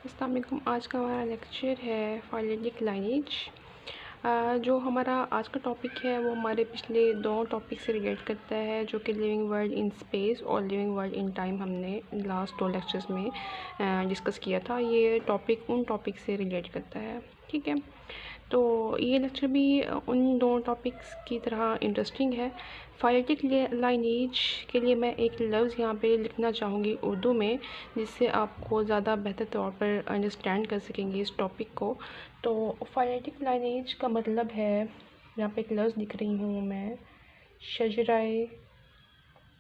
अस्सलाम वालेकुम। आज का हमारा लेक्चर है फाइलेटिक लाइनेज। जो हमारा आज का टॉपिक है वो हमारे पिछले दो टॉपिक से रिलेट करता है, जो कि लिविंग वर्ल्ड इन स्पेस और लिविंग वर्ल्ड इन टाइम हमने लास्ट दो लेक्चर्स में डिस्कस किया था। ये टॉपिक उन टॉपिक से रिलेट करता है, ठीक है। तो ये लेक्चर भी उन दो टॉपिक्स की तरह इंटरेस्टिंग है। फाइलेटिक लाइनेज के लिए मैं एक लफ्ज़ यहाँ पे लिखना चाहूँगी उर्दू में, जिससे आपको ज़्यादा बेहतर तौर पर अंडरस्टैंड कर सकेंगे इस टॉपिक को। तो फाइलेटिक लाइनेज का मतलब है, यहाँ पे एक लफ्ज़ लिख रही हूँ मैं, शजराए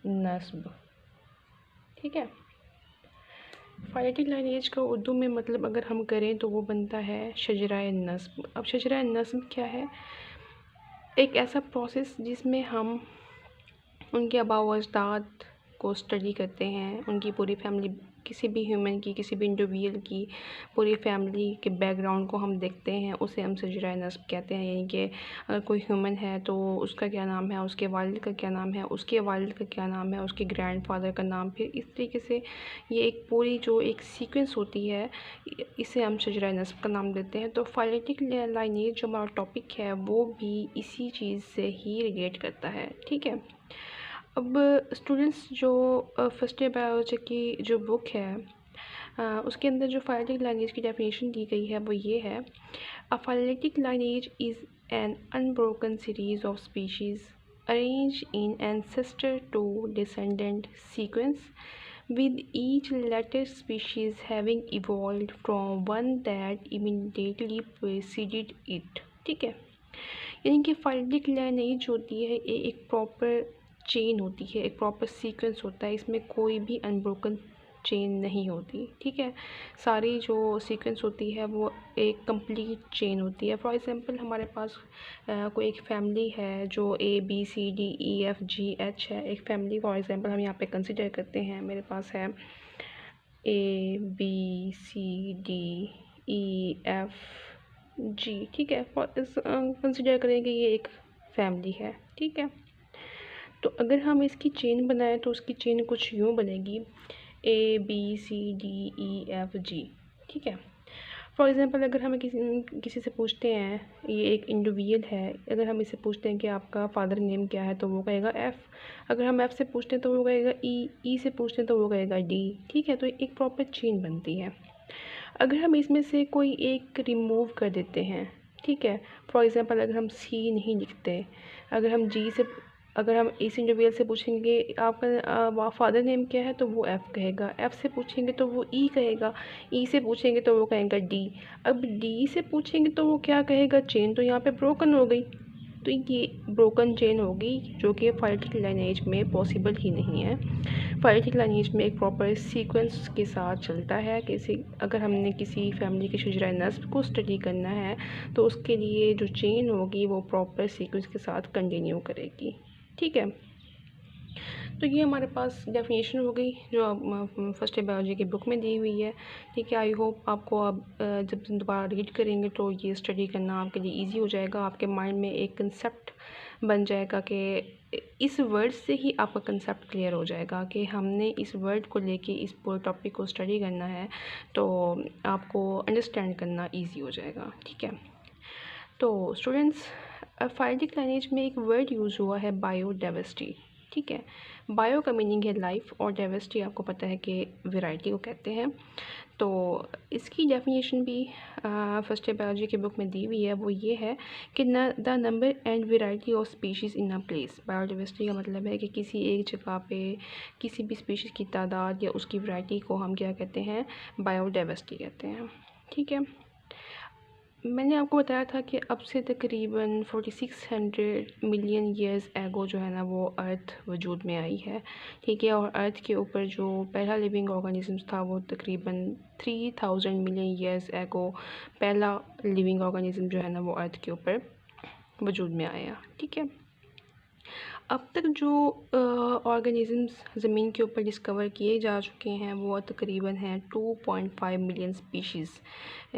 नस्ब, ठीक है। फाइलेटिक लाइनेज का उर्दू में मतलब अगर हम करें तो वो बनता है शजराए नस्ब। अब शजराए नस्ब क्या है? एक ऐसा प्रोसेस जिसमें हम उनके आबाओ अजदाद को स्टडी करते हैं, उनकी पूरी फैमिली, किसी भी ह्यूमन की, किसी भी इंडिविजुअल की पूरी फैमिली के बैकग्राउंड को हम देखते हैं, उसे हम शजराए नस्ब कहते हैं। यानी कि अगर कोई ह्यूमन है तो उसका क्या नाम है, उसके वालिद का क्या नाम है, उसके वालिद का क्या नाम है, उसके ग्रैंडफादर का नाम, फिर इस तरीके से ये एक पूरी जो एक सीक्वेंस होती है, इसे हम शजराए नस्ब का नाम देते हैं। तो फाइलेटिक लाइनेज जो हमारा टॉपिक है वो भी इसी चीज़ से ही रिलेट करता है, ठीक है। अब स्टूडेंट्स जो फर्स्ट ईयर बायोलॉजी की जो बुक है, उसके अंदर जो फाइलेटिक लाइनेज की डेफिनेशन दी गई है वो ये है: a phyletic lineage is an unbroken series of species arrange in ancestor to descendant sequence with each latter species having evolved from one that immediately preceded it, ठीक है। यानी कि फाइलेटिक लाइनेज होती है एक प्रॉपर चेन होती है, एक प्रॉपर सीक्वेंस होता है, इसमें कोई भी अनब्रोकन चेन नहीं होती, ठीक है। सारी जो सीक्वेंस होती है वो एक कंप्लीट चेन होती है। फॉर एग्जांपल हमारे पास कोई एक फैमिली है जो ABCDEFGH है। एक फैमिली फॉर एग्जांपल हम यहाँ पे कंसिडर करते हैं, मेरे पास है ABCDEFG, ठीक है। कंसिडर करें कि ये एक फैमिली है, ठीक है। तो अगर हम इसकी चेन बनाएं तो उसकी चेन कुछ यूँ बनेगी, ABCDEFG, ठीक है। फॉर एग्ज़ाम्पल अगर हमें किसी से पूछते हैं, ये एक इंडिविजुअल है, अगर हम इससे पूछते हैं कि आपका फादर नेम क्या है तो वो कहेगा F। अगर हम F से पूछते हैं तो वो कहेगा E से पूछते हैं तो वो कहेगा D, ठीक है। तो एक प्रॉपर चेन बनती है। अगर हम इसमें से कोई एक रिमूव कर देते हैं, ठीक है, फॉर एग्ज़ाम्पल अगर हम C नहीं लिखते, अगर हम इस इंडिविजुअल से पूछेंगे आपका फादर नेम क्या है तो वो F कहेगा, F से पूछेंगे तो वो E कहेगा, E से पूछेंगे तो वो कहेगा D। अब D से पूछेंगे तो वो क्या कहेगा? चेन तो यहाँ पे ब्रोकन हो गई। तो ये ब्रोकन चेन होगी जो कि फाइलेटिक लाइनेज में पॉसिबल ही नहीं है। फाइलेटिक लाइनेज में एक प्रॉपर सीक्वेंस के साथ चलता है। अगर हमने किसी फैमिली के शजराए नस्ब को स्टडी करना है तो उसके लिए जो चेन होगी वो प्रॉपर सीक्वेंस के साथ कंटिन्यू करेगी, ठीक है। तो ये हमारे पास डेफिनेशन हो गई जो फर्स्ट ईयर बायोलॉजी की बुक में दी हुई है, ठीक है। आई होप आपको अब जब दोबारा रीड करेंगे तो ये स्टडी करना आपके लिए इजी हो जाएगा। आपके माइंड में एक कंसेप्ट बन जाएगा कि इस वर्ड से ही आपका कंसेप्ट क्लियर हो जाएगा कि हमने इस वर्ड को लेके इस पूरे टॉपिक को स्टडी करना है, तो आपको अंडरस्टैंड करना ईजी हो जाएगा, ठीक है। तो स्टूडेंट्स, फाइलेटिक लाइनेज में एक वर्ड यूज़ हुआ है बायोडाइवर्सिटी, ठीक है। बायो का मीनिंग है लाइफ और डाइवर्सिटी आपको पता है कि वैरायटी को कहते हैं। तो इसकी डेफिनेशन भी फर्स्ट ईयर बायोलॉजी की बुक में दी हुई है, वो ये है कि the number and variety of species in a place. Biodiversity का मतलब है कि किसी एक जगह पे किसी भी स्पीशीज़ की तादाद या उसकी वैरायटी को हम क्या कहते हैं? बायोडाइवर्सिटी कहते हैं, ठीक है। मैंने आपको बताया था कि अब से तकरीबन 4600 मिलियन ईयर्स एगो जो है ना वो अर्थ वजूद में आई है, ठीक है। और अर्थ के ऊपर जो पहला लिविंग ऑर्गेनिज्म था वो तकरीबन 3000 मिलियन ईयर्स एगो पहला लिविंग ऑर्गेनिज्म जो है ना वो अर्थ के ऊपर वजूद में आया, ठीक है। अब तक जो ऑर्गेनिज़म्स ज़मीन के ऊपर डिस्कवर किए जा चुके हैं वो तकरीबन हैं 2.5 मिलियन स्पीशीज़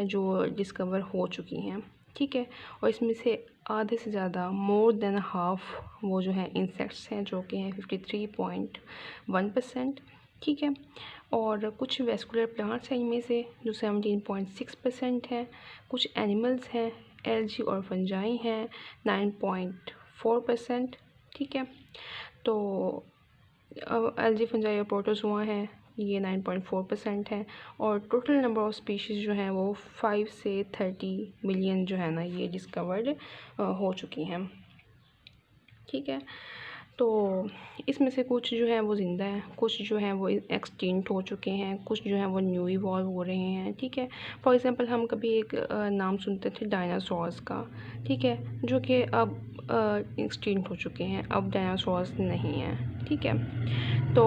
जो डिस्कवर हो चुकी हैं, ठीक है। और इसमें से आधे से ज़्यादा, मोर देन हाफ, वो जो हैं इंसेक्ट्स हैं, जो कि हैं 53.1%, ठीक है। और कुछ वेस्कुलर प्लांट्स हैं इनमें से जो 17.6% है। कुछ एनिमल्स हैं, एल्गी और फंजाई हैं 9.4%। ठीक है, तो एल्गी फंजाई और प्रोटोजोआ हैं ये 9.4% है। और टोटल नंबर ऑफ़ स्पीशीज़ जो हैं वो 5 से 30 मिलियन जो है ना ये डिस्कवर्ड हो चुकी हैं। ठीक है, तो इसमें से कुछ जो है वो ज़िंदा हैं, कुछ जो हैं वो एक्सटिंक्ट हो चुके हैं, कुछ जो हैं वो न्यू इवॉल्व हो रहे हैं। ठीक है, फॉर एग्ज़ाम्पल हम कभी एक नाम सुनते थे डायनासोर्स का, ठीक है, जो कि अब एक्सटिंक्ट हो चुके हैं, अब डायनासोर्स नहीं हैं। ठीक है, तो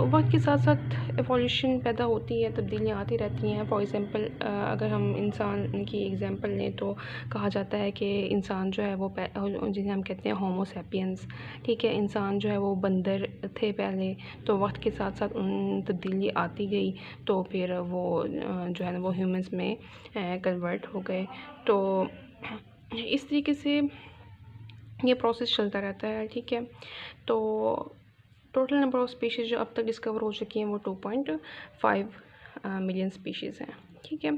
वक्त के साथ साथ एवोल्यूशन पैदा होती है, तब्दीलियाँ आती रहती हैं। फॉर एग्ज़ाम्पल अगर हम इंसान की एग्ज़ाम्पल लें तो कहा जाता है कि इंसान जो है वो जिन्हें हम कहते हैं होमो सैपियंस। ठीक है, इंसान जो है वो बंदर थे पहले, तो वक्त के साथ साथ उन तब्दीली आती गई, तो फिर वो जो है ना वो ह्यूमंस में कन्वर्ट हो गए। तो इस तरीके से ये प्रोसेस चलता रहता है। ठीक है, तो टोटल नंबर ऑफ़ स्पीशीज़ जो अब तक डिस्कवर हो चुकी हैं वो 2.5 मिलियन स्पीशीज़ हैं। ठीक है,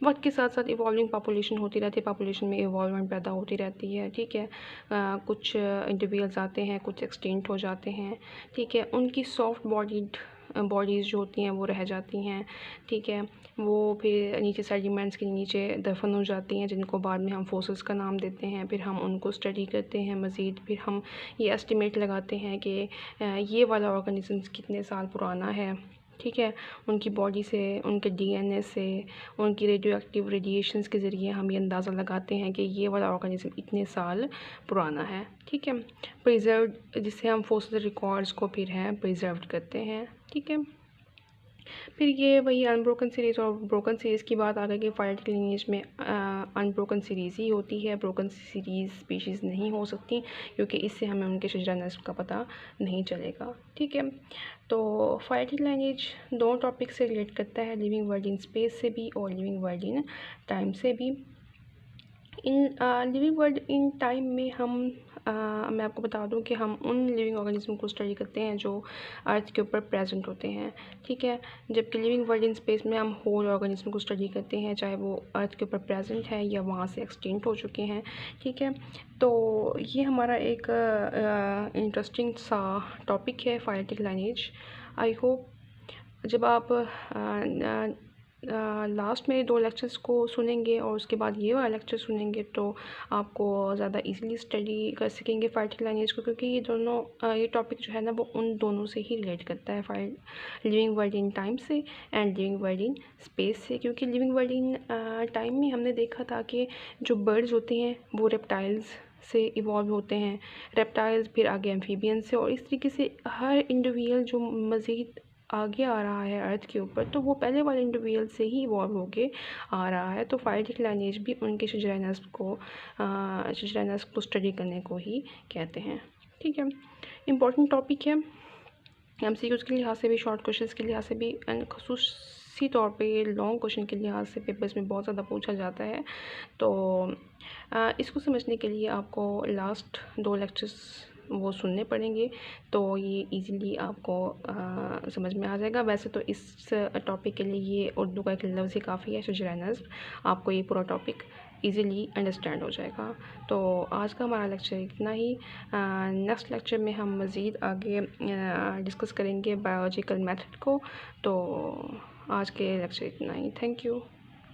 वक्त के साथ साथ इवॉल्विंग पॉपुलेशन होती रहती है, पॉपुलेशन में इवॉल्वमेंट पैदा होती रहती है। ठीक है, कुछ इंडिविजुअल्स आते हैं, कुछ एक्सटिंक्ट हो जाते हैं। ठीक है, उनकी सॉफ्ट बॉडीज़ जो होती हैं वो रह जाती हैं। ठीक है, वो फिर नीचे सेडिमेंट्स के नीचे दफन हो जाती हैं, जिनको बाद में हम फॉसिल्स का नाम देते हैं। फिर हम उनको स्टडी करते हैं मज़ीद, फिर हम ये एस्टिमेट लगाते हैं कि ये वाला ऑर्गेनिज़म्स कितने साल पुराना है। ठीक है, उनकी बॉडी से, उनके डीएनए से, उनकी रेडियो एक्टिव रेडिएशंस के ज़रिए हम ये अंदाज़ा लगाते हैं कि ये वाला ऑर्गेनिज़म इतने साल पुराना है। ठीक है, प्रिजर्व्ड, जिससे हम फॉसिल रिकॉर्ड्स को फिर है प्रिजर्व्ड करते हैं। ठीक है, फिर ये वही अनब्रोकन सीरीज़ और ब्रोकन सीरीज़ की बात आ गई कि फाइलेटेड लिनिएज में अनब्रोकन सीरीज़ ही होती है, ब्रोकन सीरीज़ स्पीशीज़ नहीं हो सकती, क्योंकि इससे हमें उनके शजरा नस्ल का पता नहीं चलेगा। ठीक है, तो फाइलेटेड लाइनेज दोनों टॉपिक से रिलेट करता है, लिविंग वर्ल्ड इन स्पेस से भी और लिविंग वर्ल्ड इन टाइम से भी। In living world in time में मैं आपको बता दूं कि हम उन लिविंग ऑर्गेनिज्म को स्टडी करते हैं जो अर्थ के ऊपर प्रेजेंट होते हैं। ठीक है, जबकि लिविंग वर्ल्ड इन स्पेस में हम होल ऑर्गेनिज्म को स्टडी करते हैं, चाहे वो अर्थ के ऊपर प्रेजेंट है या वहाँ से एक्सटिंक्ट हो चुके हैं। ठीक है, तो ये हमारा एक इंटरेस्टिंग सा टॉपिक है फाइलेटेड लाइनेज। आई होप जब आप लास्ट में 2 लेक्चर्स को सुनेंगे और उसके बाद ये वाला लेक्चर सुनेंगे तो आपको ज़्यादा इजीली स्टडी कर सकेंगे फाइलेटेड लाइनेज को, क्योंकि ये दोनों ये टॉपिक जो है ना वो उन दोनों से ही रिलेट करता है, लिविंग वर्ल्ड इन टाइम से and living world in space से। क्योंकि लिविंग वर्ल्ड इन टाइम में हमने देखा था कि जो बर्ड्स होते हैं वो रेप्टाइल्स से इवॉल्व होते हैं, रेप्टाइल्स फिर आगे एम्फीबियन से, और इस तरीके से हर इंडिविजुअल जो मज़ीद आगे आ रहा है अर्थ के ऊपर तो वो पहले वाले इंडिविजुअल से ही इवॉल्व होके आ रहा है। तो फाइलेटेड लाइनेज भी उनके शजरा नस्ल को स्टडी करने को ही कहते हैं। ठीक है, इम्पॉर्टेंट टॉपिक है, एमसीक्यूज़ के लिहाज से भी, शॉर्ट क्वेश्चंस के लिहाज से भी, एंड ख़ुसूसी तौर पे लॉन्ग क्वेश्चन के लिहाज से पेपर्स में बहुत ज़्यादा पूछा जाता है। तो इसको समझने के लिए आपको लास्ट 2 लेक्चर्स वो सुनने पड़ेंगे, तो ये इजीली आपको समझ में आ जाएगा। वैसे तो इस टॉपिक के लिए ये उर्दू का एक लफ्ज़ ही काफ़ी है, शजरा नस्ब, आपको ये पूरा टॉपिक इजीली अंडरस्टैंड हो जाएगा। तो आज का हमारा लेक्चर इतना ही। नेक्स्ट लेक्चर में हम मज़ीद आगे डिस्कस करेंगे बायोलॉजिकल मेथड को। तो आज के लेक्चर इतना ही। Thank you.